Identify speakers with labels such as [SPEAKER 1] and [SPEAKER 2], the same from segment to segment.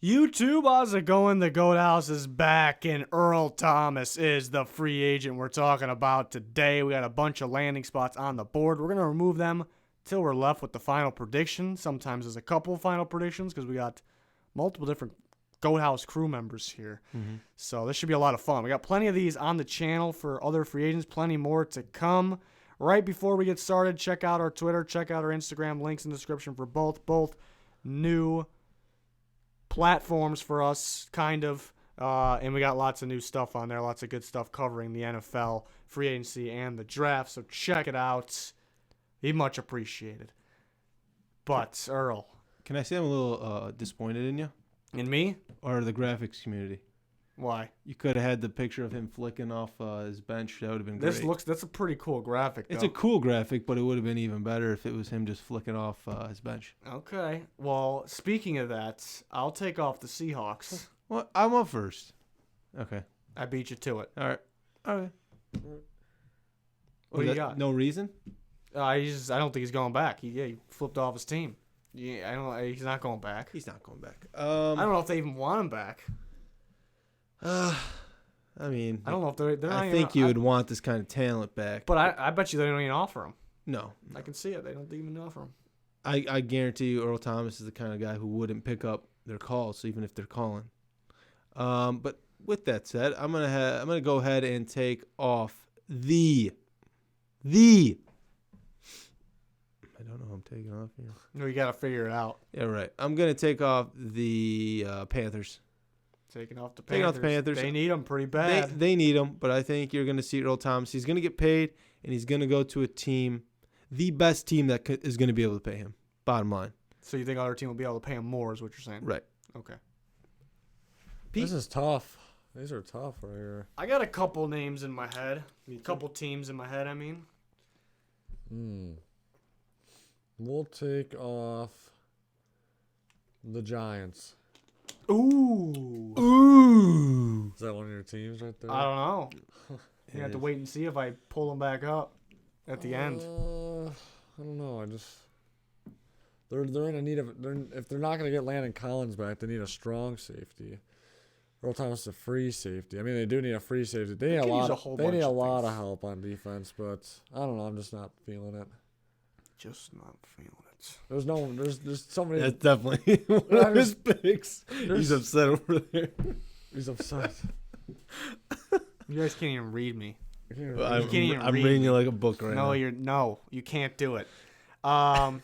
[SPEAKER 1] YouTube, how's it going? The Goat House is back, and Earl Thomas is the free agent we're talking about today. We got a bunch of landing spots on the board. We're going to remove them till we're left with the final prediction. Sometimes there's a couple final predictions because we got multiple different Goat House crew members here. So this should be a lot of fun. We got plenty of these on the channel for other free agents, plenty more to come. Right before we get started, check out our Twitter, check out our Instagram, links in the description for both new platforms for us, kind of. And we got lots of new stuff on there, lots of good stuff covering the NFL, free agency, and the draft. So check it out. Be much appreciated. But, Earl.
[SPEAKER 2] Can I say I'm a little disappointed in you?
[SPEAKER 1] In me?
[SPEAKER 2] Or the graphics community?
[SPEAKER 1] Why?
[SPEAKER 2] You could have had the picture of him flicking off his bench. That would have been great.
[SPEAKER 1] That's a pretty cool graphic, though.
[SPEAKER 2] It's a cool graphic, but it would have been even better if it was him just flicking off his bench.
[SPEAKER 1] Okay. Well, speaking of that, I'll take off the Seahawks.
[SPEAKER 2] Well, I'm up first. Okay.
[SPEAKER 1] I beat you to it.
[SPEAKER 2] All right. Okay.
[SPEAKER 1] What do you got?
[SPEAKER 2] No reason?
[SPEAKER 1] I don't think he's going back. He flipped off his team. Yeah, he's not going back.
[SPEAKER 2] He's not going back.
[SPEAKER 1] I don't know if they even want him back.
[SPEAKER 2] I mean,
[SPEAKER 1] I don't know if they're not
[SPEAKER 2] I think you would want this kind of talent back.
[SPEAKER 1] But I bet you they don't even offer him.
[SPEAKER 2] No.
[SPEAKER 1] I can see it. They don't even offer him.
[SPEAKER 2] I guarantee you Earl Thomas is the kind of guy who wouldn't pick up their calls, even if they're calling. But with that said, I'm gonna go ahead and take off the. I don't know who I'm taking off here.
[SPEAKER 1] No, you got to figure it out.
[SPEAKER 2] Yeah, right. I'm gonna take off the Panthers.
[SPEAKER 1] Taking off the Panthers.
[SPEAKER 2] Taking off the Panthers.
[SPEAKER 1] They need him pretty bad.
[SPEAKER 2] They need him, but I think you're gonna see Earl Thomas. He's gonna get paid, and he's gonna go to a team, the best team that is gonna be able to pay him. Bottom line.
[SPEAKER 1] So you think other team will be able to pay him more? Is what you're saying?
[SPEAKER 2] Right.
[SPEAKER 1] Okay.
[SPEAKER 3] Pete? This is tough. These are tough right here.
[SPEAKER 1] I got a couple names in my head. A couple teams in my head. I mean.
[SPEAKER 3] We'll take off the Giants.
[SPEAKER 1] Ooh.
[SPEAKER 3] Is that one of your teams right there?
[SPEAKER 1] I don't know. You have to wait and see if I pull them back up at the end.
[SPEAKER 3] I don't know. They're in a need of. If they're not going to get Landon Collins back, they need a strong safety. Earl Thomas is a free safety. I mean, they do need a free safety. They need a lot of help on defense, but I don't know. I'm just not feeling it.
[SPEAKER 1] Just not feeling it.
[SPEAKER 3] There's so many.
[SPEAKER 2] That's definitely one of his picks. He's upset over there.
[SPEAKER 3] He's upset.
[SPEAKER 1] You guys can't even read me.
[SPEAKER 2] I'm reading you like a book right now.
[SPEAKER 1] No, you can't do it. Let's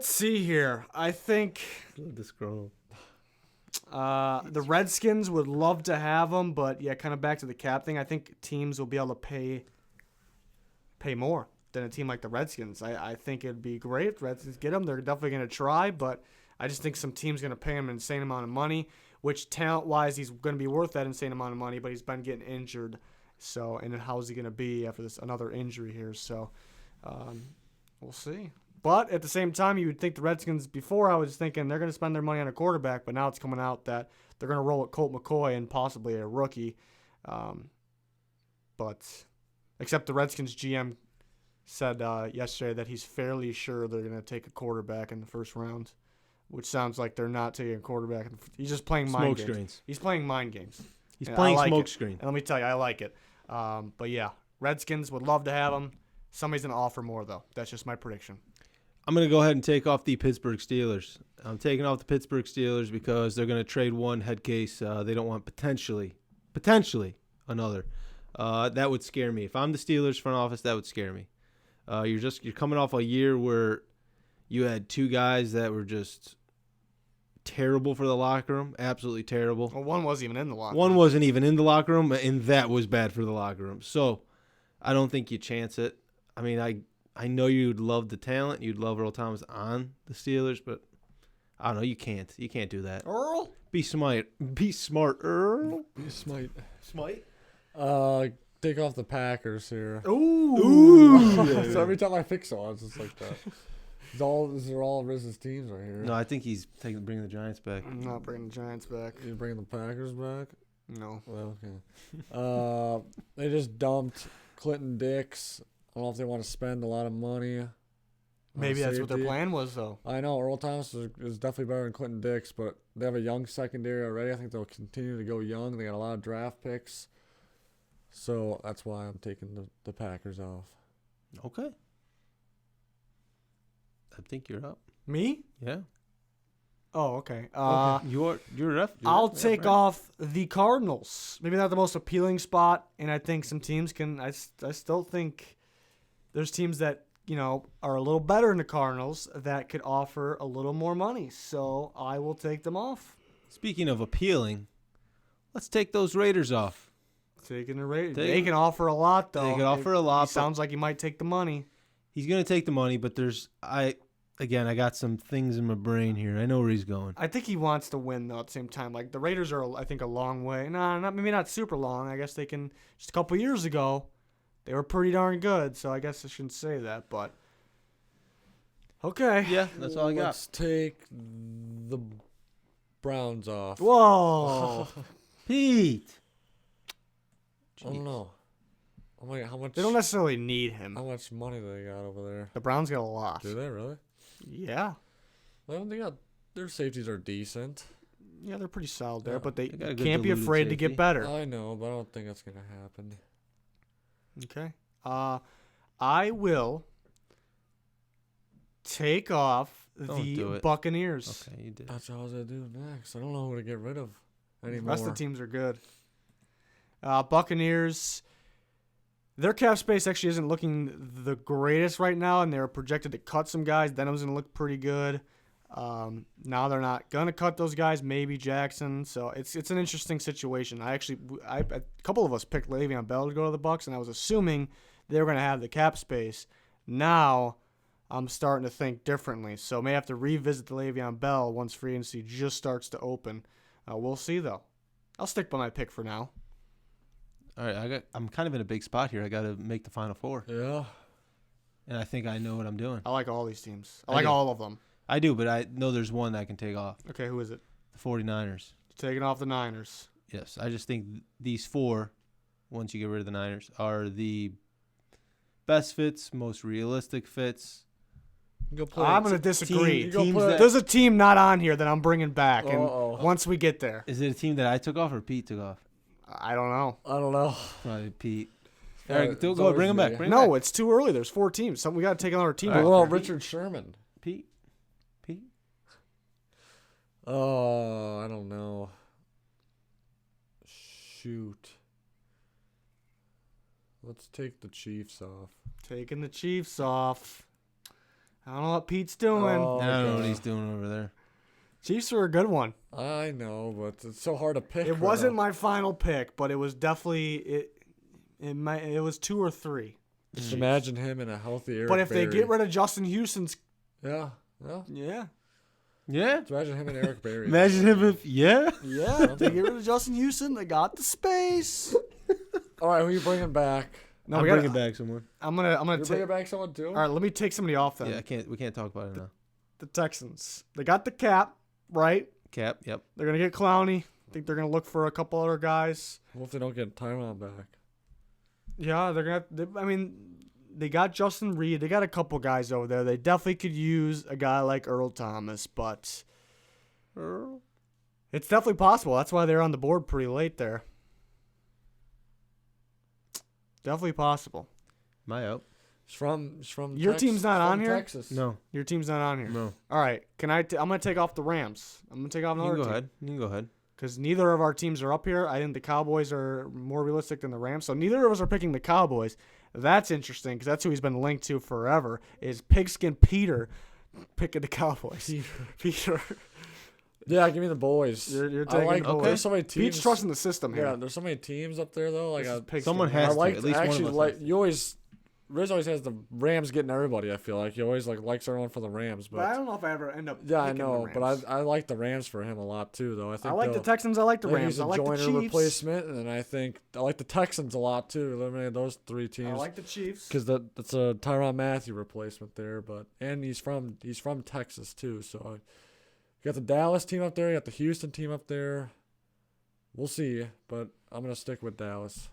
[SPEAKER 1] see here. I think
[SPEAKER 2] The scroll.
[SPEAKER 1] The Redskins would love to have him, but yeah, kind of back to the cap thing. I think teams will be able to pay more than a team like the Redskins. I think it'd be great if the Redskins get him. They're definitely going to try, but I just think some team's going to pay him an insane amount of money, which talent-wise he's going to be worth that insane amount of money, but he's been getting injured. So, and then how's he going to be after this another injury here? So, we'll see. But at the same time, you would think the Redskins, before I was thinking they're going to spend their money on a quarterback, but now it's coming out that they're going to roll with Colt McCoy and possibly a rookie. But except the Redskins GM said yesterday that he's fairly sure they're going to take a quarterback in the first round, which sounds like they're not taking a quarterback. He's just playing mind games.
[SPEAKER 2] Screens.
[SPEAKER 1] He's playing mind games.
[SPEAKER 2] He's playing smoke screen.
[SPEAKER 1] And let me tell you, I like it. But yeah, Redskins would love to have him. Somebody's going to offer more, though. That's just my prediction.
[SPEAKER 2] I'm going to go ahead and take off the Pittsburgh Steelers. I'm taking off the Pittsburgh Steelers because they're going to trade one head case. They don't want potentially another. That would scare me. If I'm the Steelers front office, that would scare me. You're coming off a year where you had two guys that were just terrible for the locker room, absolutely terrible.
[SPEAKER 1] Well, one wasn't even in the locker room.
[SPEAKER 2] One wasn't even in the locker room, and that was bad for the locker room. So I don't think you chance it. I mean, I know you'd love the talent. You'd love Earl Thomas on the Steelers, but I don't know. You can't. You can't do that.
[SPEAKER 1] Earl?
[SPEAKER 2] Be smart. Be smart, Earl.
[SPEAKER 3] Be smite.
[SPEAKER 2] Smite?
[SPEAKER 3] Take off the Packers here.
[SPEAKER 1] Ooh.
[SPEAKER 3] So every time I fix odds, it's like that. These are all Riz's teams right here.
[SPEAKER 2] No, I think he's bringing the Giants back.
[SPEAKER 1] I'm not bringing the Giants back.
[SPEAKER 3] You bringing the Packers back?
[SPEAKER 1] No.
[SPEAKER 3] Well, okay. They just dumped Clinton Dix. I don't know if they want to spend a lot of money.
[SPEAKER 1] Maybe that's what their
[SPEAKER 3] safety.
[SPEAKER 1] plan was, though.
[SPEAKER 3] I know Earl Thomas is definitely better than Clinton Dix, but they have a young secondary already. I think they'll continue to go young. They got a lot of draft picks. So that's why I'm taking the Packers off.
[SPEAKER 2] Okay. I think you're up.
[SPEAKER 1] Me?
[SPEAKER 2] Yeah.
[SPEAKER 1] Oh, okay.
[SPEAKER 2] You're up.
[SPEAKER 1] I'll take off the Cardinals. Maybe not the most appealing spot, and I think some teams can. I still think there's teams that are a little better than the Cardinals that could offer a little more money. So I will take them off.
[SPEAKER 2] Speaking of appealing, let's take those Raiders off.
[SPEAKER 1] Taking the Raiders. They can offer a lot, though.
[SPEAKER 2] They can offer a lot.
[SPEAKER 1] Sounds like he might take the money.
[SPEAKER 2] He's gonna take the money, but I got some things in my brain here. I know where he's going.
[SPEAKER 1] I think he wants to win, though, at the same time. Like, the Raiders are, I think, a long way. Maybe not super long. I guess they can. Just a couple years ago, they were pretty darn good, so I guess I shouldn't say that, but. Okay.
[SPEAKER 2] Yeah, that's all I got.
[SPEAKER 3] Let's take the Browns off.
[SPEAKER 1] Whoa.
[SPEAKER 2] Pete.
[SPEAKER 3] I don't know. Oh my God, how much?
[SPEAKER 1] They don't necessarily need him.
[SPEAKER 3] How much money do they got over there?
[SPEAKER 1] The Browns got a lot.
[SPEAKER 3] Do they really?
[SPEAKER 1] Yeah.
[SPEAKER 3] Well, they got their safeties are decent.
[SPEAKER 1] Yeah, they're pretty solid there,
[SPEAKER 3] Yeah.
[SPEAKER 1] but they
[SPEAKER 2] They got a good
[SPEAKER 1] can't be
[SPEAKER 2] diluted
[SPEAKER 1] afraid to
[SPEAKER 2] safety.
[SPEAKER 1] get better.
[SPEAKER 3] I know, but I don't think that's gonna happen.
[SPEAKER 1] Okay. I will take off
[SPEAKER 2] Don't do
[SPEAKER 1] the
[SPEAKER 2] it.
[SPEAKER 1] Buccaneers.
[SPEAKER 2] Okay, you did.
[SPEAKER 3] That's what I was gonna do next. I don't know who to get rid of
[SPEAKER 1] The
[SPEAKER 3] anymore.
[SPEAKER 1] rest of the teams are good. Buccaneers, their cap space actually isn't looking the greatest right now, and they're projected to cut some guys. Then it was going to look pretty good. Now they're not going to cut those guys, maybe Jackson. So it's an interesting situation. A couple of us picked Le'Veon Bell to go to the Bucs, and I was assuming they were going to have the cap space. Now I'm starting to think differently. So may have to revisit the Le'Veon Bell once free agency just starts to open. We'll see, though. I'll stick by my pick for now.
[SPEAKER 2] All right, I'm kind of in a big spot here. I got to make the Final Four,
[SPEAKER 3] Yeah.
[SPEAKER 2] and I think I know what I'm doing.
[SPEAKER 1] I like all these teams. I
[SPEAKER 2] I
[SPEAKER 1] like
[SPEAKER 2] do.
[SPEAKER 1] all of them.
[SPEAKER 2] I do, but I know there's one that I can take off.
[SPEAKER 1] Okay, who is it?
[SPEAKER 2] The 49ers.
[SPEAKER 1] Taking off the Niners.
[SPEAKER 2] Yes, I just think these four, once you get rid of the Niners, are the best fits, most realistic fits.
[SPEAKER 3] Go play.
[SPEAKER 1] I'm going to disagree.
[SPEAKER 2] teams that-
[SPEAKER 1] There's a team not on here that I'm bringing back, and
[SPEAKER 3] Uh-oh.
[SPEAKER 1] once we get there,
[SPEAKER 2] Is it a team that I took off or Pete took off?
[SPEAKER 1] I don't know.
[SPEAKER 3] I don't know.
[SPEAKER 2] Probably Pete.
[SPEAKER 3] Yeah,
[SPEAKER 2] All right,
[SPEAKER 3] it's
[SPEAKER 2] go
[SPEAKER 3] always
[SPEAKER 2] bring him
[SPEAKER 3] me.
[SPEAKER 2] back. Bring him
[SPEAKER 1] No,
[SPEAKER 2] back.
[SPEAKER 1] it's too early. There's 4 teams. We got to take another team.
[SPEAKER 2] All right.
[SPEAKER 1] off
[SPEAKER 3] Well,
[SPEAKER 1] here.
[SPEAKER 3] Richard Sherman.
[SPEAKER 2] Pete.
[SPEAKER 3] Oh, I don't know. Shoot. Let's take the Chiefs off.
[SPEAKER 1] Taking the Chiefs off. I don't know what Pete's doing.
[SPEAKER 3] Oh,
[SPEAKER 2] I don't know what
[SPEAKER 3] God.
[SPEAKER 2] he's doing over there.
[SPEAKER 1] Chiefs are a good one.
[SPEAKER 3] I know, but it's so hard to pick.
[SPEAKER 1] It wasn't my final pick, but it was definitely it was 2 or 3.
[SPEAKER 3] Just imagine him in a healthy Eric
[SPEAKER 1] But if they
[SPEAKER 3] Berry.
[SPEAKER 1] get rid of Justin Houston's,
[SPEAKER 3] Yeah.
[SPEAKER 1] yeah.
[SPEAKER 2] Yeah.
[SPEAKER 3] Just imagine him and Eric Berry.
[SPEAKER 2] Imagine him if
[SPEAKER 1] Yeah, if they get rid of Justin Houston, they got the space.
[SPEAKER 3] All right, who you bringing back?
[SPEAKER 1] No,
[SPEAKER 2] I'm
[SPEAKER 1] we gotta,
[SPEAKER 2] bringing back someone.
[SPEAKER 1] I'm gonna
[SPEAKER 3] You
[SPEAKER 1] take.
[SPEAKER 3] bringing back someone too?
[SPEAKER 1] All right, let me take somebody off then.
[SPEAKER 2] Yeah, we can't talk about it now.
[SPEAKER 1] The Texans. They got the cap, right?
[SPEAKER 2] Cap. Yep.
[SPEAKER 1] They're gonna get Clowney. I think they're gonna look for a couple other guys.
[SPEAKER 3] What if they don't get Tyron back?
[SPEAKER 1] Yeah, they got Justin Reed. They got a couple guys over there. They definitely could use a guy like Earl Thomas, but it's definitely possible. That's why they're on the board pretty late there. Definitely possible.
[SPEAKER 2] Am I out?
[SPEAKER 3] It's from
[SPEAKER 1] Your team's not on here?
[SPEAKER 3] Texas.
[SPEAKER 2] No.
[SPEAKER 1] Your team's not on here.
[SPEAKER 2] No.
[SPEAKER 1] All right. I'm gonna take off the Rams. I'm gonna take off
[SPEAKER 2] You
[SPEAKER 1] another
[SPEAKER 2] can go
[SPEAKER 1] team.
[SPEAKER 2] ahead. You can go ahead.
[SPEAKER 1] Because neither of our teams are up here. I think the Cowboys are more realistic than the Rams. So neither of us are picking the Cowboys. That's interesting because that's who he's been linked to forever, is Pigskin Peter picking the Cowboys. Peter.
[SPEAKER 3] Yeah, give me the boys.
[SPEAKER 1] You're
[SPEAKER 3] I
[SPEAKER 1] taking
[SPEAKER 3] like.
[SPEAKER 1] the boys.
[SPEAKER 3] There's so many teams.
[SPEAKER 1] Pete's trusting the system here.
[SPEAKER 3] Yeah, there's so many teams up there though. Like
[SPEAKER 1] This is Pigskin.
[SPEAKER 2] Someone
[SPEAKER 1] I
[SPEAKER 2] has
[SPEAKER 3] I
[SPEAKER 2] to.
[SPEAKER 3] like
[SPEAKER 2] At least one of
[SPEAKER 3] actually
[SPEAKER 2] us
[SPEAKER 3] like
[SPEAKER 2] has.
[SPEAKER 3] you always. Riz always has the Rams getting everybody. I feel like he always likes everyone for the Rams,
[SPEAKER 1] But I
[SPEAKER 3] but
[SPEAKER 1] don't know if I ever end up
[SPEAKER 3] yeah, I
[SPEAKER 1] picking
[SPEAKER 3] know.
[SPEAKER 1] the
[SPEAKER 3] But
[SPEAKER 1] Rams.
[SPEAKER 3] I like the Rams for him a lot too, though. I think
[SPEAKER 1] I like the
[SPEAKER 3] they'll-
[SPEAKER 1] Texans. I like the
[SPEAKER 3] I think
[SPEAKER 1] Rams.
[SPEAKER 3] he's
[SPEAKER 1] I
[SPEAKER 3] a
[SPEAKER 1] like the
[SPEAKER 3] joiner
[SPEAKER 1] Chiefs.
[SPEAKER 3] replacement, and I think I like the Texans a lot too. Eliminated those 3
[SPEAKER 1] I
[SPEAKER 3] teams
[SPEAKER 1] like the Chiefs.
[SPEAKER 3] because that's a Tyrann Mathieu replacement there. And he's from Texas too. So you got the Dallas team up there. You got the Houston team up there. We'll see, but I'm gonna stick with Dallas.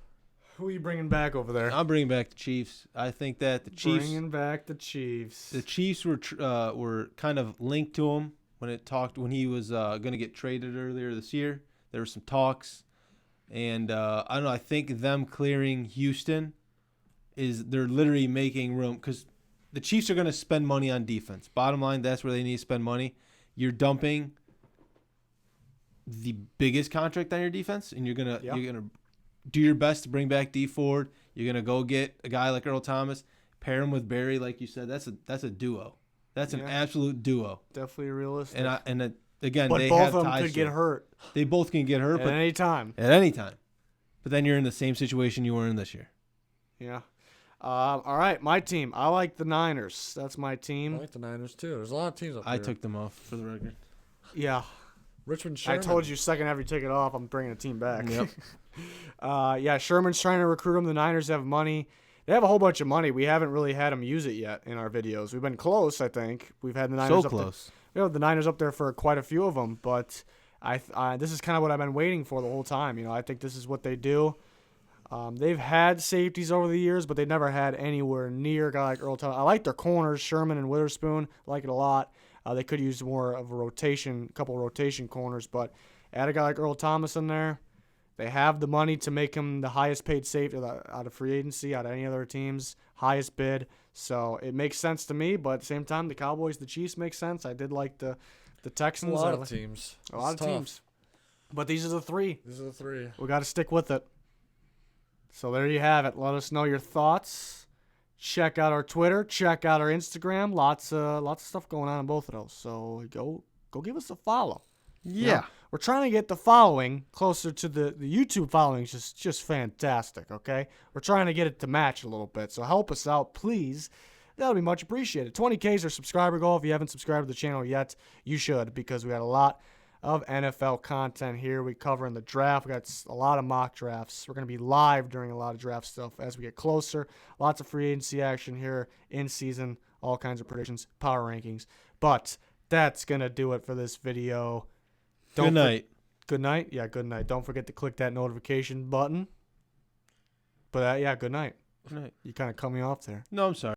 [SPEAKER 1] Who are you bringing back over there?
[SPEAKER 2] I'm bringing back the Chiefs. I think that the Chiefs.
[SPEAKER 1] Bringing back the Chiefs.
[SPEAKER 2] The Chiefs were kind of linked to him when he was going to get traded earlier this year. There were some talks, and I don't know. I think them clearing Houston they're literally making room because the Chiefs are going to spend money on defense. Bottom line, that's where they need to spend money. You're dumping the biggest contract on your defense, and you're gonna do your best to bring back D Ford. You're gonna go get a guy like Earl Thomas, pair him with Barry, like you said. That's a duo. That's an absolute duo.
[SPEAKER 1] Definitely realistic.
[SPEAKER 2] Again,
[SPEAKER 1] but
[SPEAKER 2] they
[SPEAKER 1] both
[SPEAKER 2] have
[SPEAKER 1] of them
[SPEAKER 2] ties
[SPEAKER 1] could get hurt
[SPEAKER 2] They both can get hurt
[SPEAKER 1] at any time.
[SPEAKER 2] At any time. But then you're in the same situation you were in this year.
[SPEAKER 1] Yeah. All right, my team. I like the Niners. That's my
[SPEAKER 3] I
[SPEAKER 1] team.
[SPEAKER 3] like the Niners too. There's a lot of teams up there.
[SPEAKER 2] I took them off for the record.
[SPEAKER 1] Yeah.
[SPEAKER 3] Richmond Sherman.
[SPEAKER 1] I told you second after you take it off, I'm bringing a team back.
[SPEAKER 2] Yep.
[SPEAKER 1] Yeah, Sherman's trying to recruit them. The Niners have money. They have a whole bunch of money. We haven't really had them use it yet in our videos. We've been close, I think. We've had the Niners up
[SPEAKER 2] close.
[SPEAKER 1] there. We have the Niners up there for quite a few of them, but this is kind of what I've been waiting for the whole time. You know, I think this is what they do. They've had safeties over the years, but they never had anywhere near a guy like Earl Thomas. I like their corners, Sherman and Witherspoon. I like it a lot. They could use more of a couple rotation corners, but add a guy like Earl Thomas in there. They have the money to make him the highest paid safety out of free agency, out of any other teams, highest bid. So it makes sense to me, but at the same time, the Cowboys, the Chiefs make sense. I did like the Texans.
[SPEAKER 3] A lot of teams.
[SPEAKER 1] A lot of teams. But these are the three.
[SPEAKER 3] These are the three.
[SPEAKER 1] We got to stick with it. So there you have it. Let us know your thoughts. Check out our Twitter. Check out our Instagram. Lots of stuff going on both of those. So go give us a follow.
[SPEAKER 2] Yeah.
[SPEAKER 1] You know, we're trying to get the following closer to the YouTube following. Is just fantastic, okay? We're trying to get it to match a little bit. So help us out, please. That would be much appreciated. 20K is our subscriber goal. If you haven't subscribed to the channel yet, you should, because we got a lot of NFL content here. We covering the draft. We got a lot of mock drafts. We're going to be live during a lot of draft stuff as we get closer. Lots of free agency action here in season. All kinds of predictions, power rankings. But that's going to do it for this video.
[SPEAKER 2] Good night.
[SPEAKER 1] Good night? Yeah, good night. Don't forget to click that notification button. But yeah, good night.
[SPEAKER 2] Good night.
[SPEAKER 1] You kind of cut me off there.
[SPEAKER 2] No, I'm sorry.